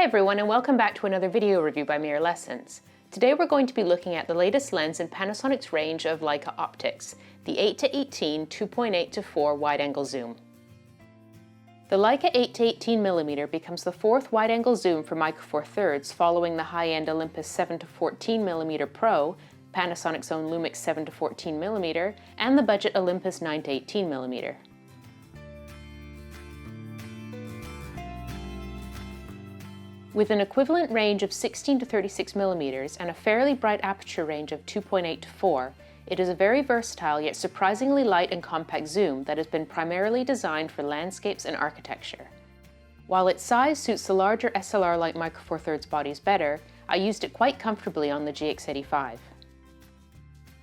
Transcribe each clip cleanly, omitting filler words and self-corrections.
everyone, and welcome back to another video review by Mere Lessons. Today we're going to be looking at the latest lens in Panasonic's range of Leica optics, the 8-18 2.8-4 wide-angle zoom. The Leica 8-18mm becomes the fourth wide-angle zoom for Micro Four Thirds following the high-end Olympus 7-14mm Pro, Panasonic's own Lumix 7-14mm, and the budget Olympus 9-18mm. With an equivalent range of 16 to 36 millimeters and a fairly bright aperture range of 2.8 to 4, it is a very versatile yet surprisingly light and compact zoom that has been primarily designed for landscapes and architecture. While its size suits the larger SLR-like Micro Four Thirds bodies better, I used it quite comfortably on the GX85.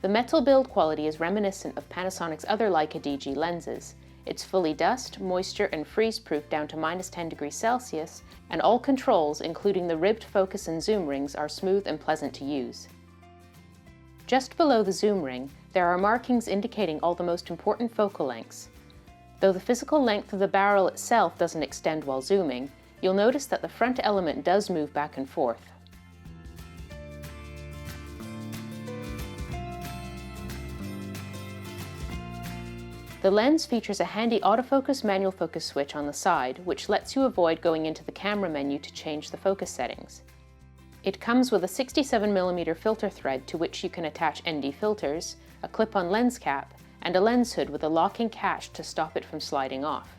The metal build quality is reminiscent of Panasonic's other Leica DG lenses. It's fully dust, moisture, and freeze-proof down to -10 degrees Celsius, and all controls, including the ribbed focus and zoom rings, are smooth and pleasant to use. Just below the zoom ring, there are markings indicating all the most important focal lengths. Though the physical length of the barrel itself doesn't extend while zooming, you'll notice that the front element does move back and forth. The lens features a handy autofocus manual focus switch on the side, which lets you avoid going into the camera menu to change the focus settings. It comes with a 67mm filter thread to which you can attach ND filters, a clip-on lens cap, and a lens hood with a locking catch to stop it from sliding off.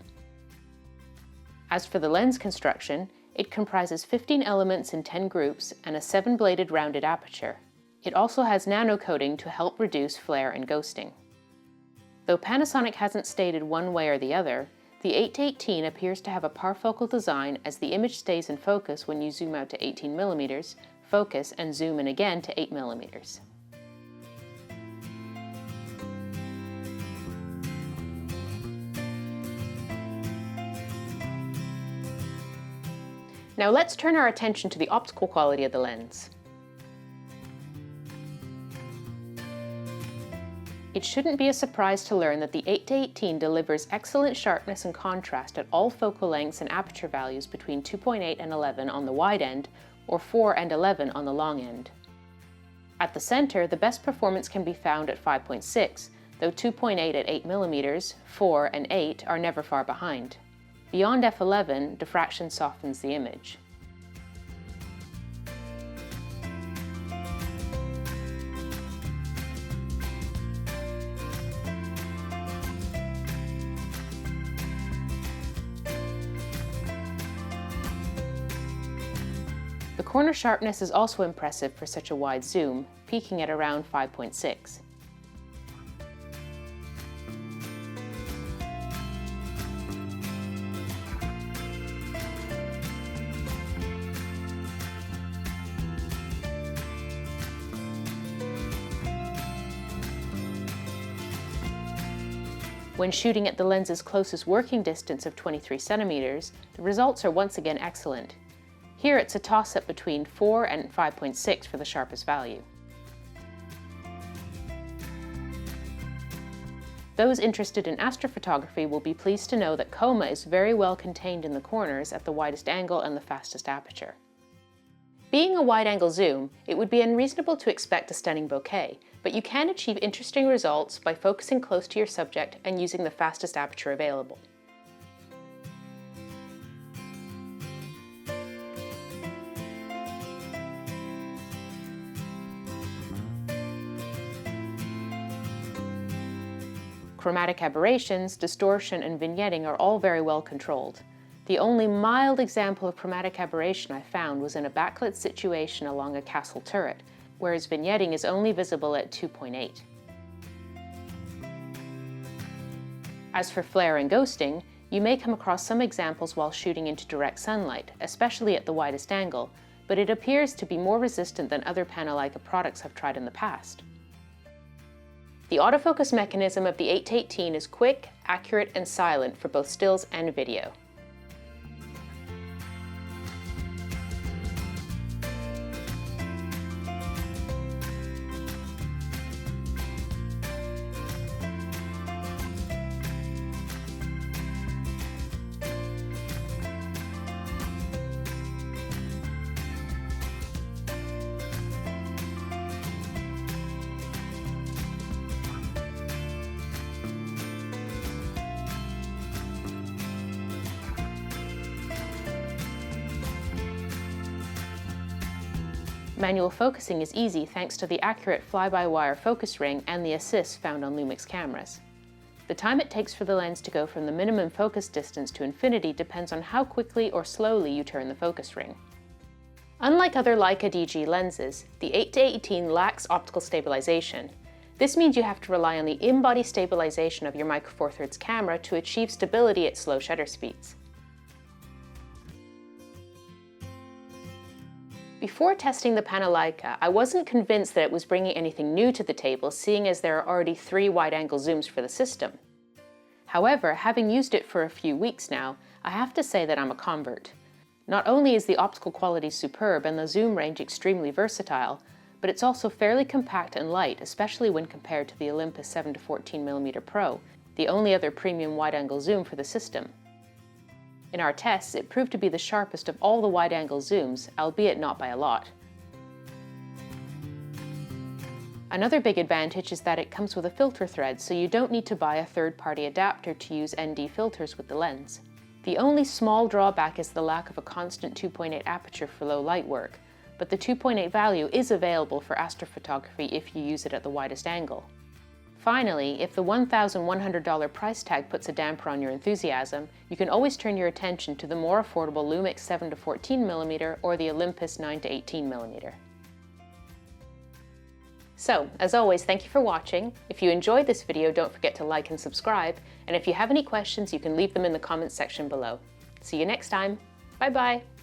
As for the lens construction, it comprises 15 elements in 10 groups and a 7-bladed rounded aperture. It also has nano coating to help reduce flare and ghosting. Though Panasonic hasn't stated one way or the other, the 8-18 appears to have a parfocal design as the image stays in focus when you zoom out to 18mm, focus, and zoom in again to 8mm. Now let's turn our attention to the optical quality of the lens. It shouldn't be a surprise to learn that the 8-18 delivers excellent sharpness and contrast at all focal lengths and aperture values between 2.8 and 11 on the wide end, or 4 and 11 on the long end. At the center, the best performance can be found at 5.6, though 2.8 at 8mm, 4 and 8 are never far behind. Beyond f11, diffraction softens the image. The corner sharpness is also impressive for such a wide zoom, peaking at around 5.6. When shooting at the lens's closest working distance of 23 centimeters, the results are once again excellent. Here it's a toss-up between 4 and 5.6 for the sharpest value. Those interested in astrophotography will be pleased to know that chroma is very well contained in the corners at the widest angle and the fastest aperture. Being a wide-angle zoom, it would be unreasonable to expect a stunning bokeh, but you can achieve interesting results by focusing close to your subject and using the fastest aperture available. Chromatic aberrations, distortion, and vignetting are all very well controlled. The only mild example of chromatic aberration I found was in a backlit situation along a castle turret, whereas vignetting is only visible at 2.8. As for flare and ghosting, you may come across some examples while shooting into direct sunlight, especially at the widest angle, but it appears to be more resistant than other Panasonic products I've tried in the past. The autofocus mechanism of the 8-18 is quick, accurate, and silent for both stills and video. Manual focusing is easy thanks to the accurate fly-by-wire focus ring and the assist found on Lumix cameras. The time it takes for the lens to go from the minimum focus distance to infinity depends on how quickly or slowly you turn the focus ring. Unlike other Leica DG lenses, the 8-18 lacks optical stabilization. This means you have to rely on the in-body stabilization of your Micro Four Thirds camera to achieve stability at slow shutter speeds. Before testing the Leica, I wasn't convinced that it was bringing anything new to the table, seeing as there are already 3 wide-angle zooms for the system. However, having used it for a few weeks now, I have to say that I'm a convert. Not only is the optical quality superb and the zoom range extremely versatile, but it's also fairly compact and light, especially when compared to the Olympus 7-14mm Pro, the only other premium wide-angle zoom for the system. In our tests, it proved to be the sharpest of all the wide-angle zooms, albeit not by a lot. Another big advantage is that it comes with a filter thread, so you don't need to buy a third-party adapter to use ND filters with the lens. The only small drawback is the lack of a constant 2.8 aperture for low light work, but the 2.8 value is available for astrophotography if you use it at the widest angle. Finally, if the $1,100 price tag puts a damper on your enthusiasm, you can always turn your attention to the more affordable Lumix 7-14mm or the Olympus 9-18mm. So, as always, thank you for watching. If you enjoyed this video, don't forget to like and subscribe, and if you have any questions, you can leave them in the comments section below. See you next time. Bye-bye!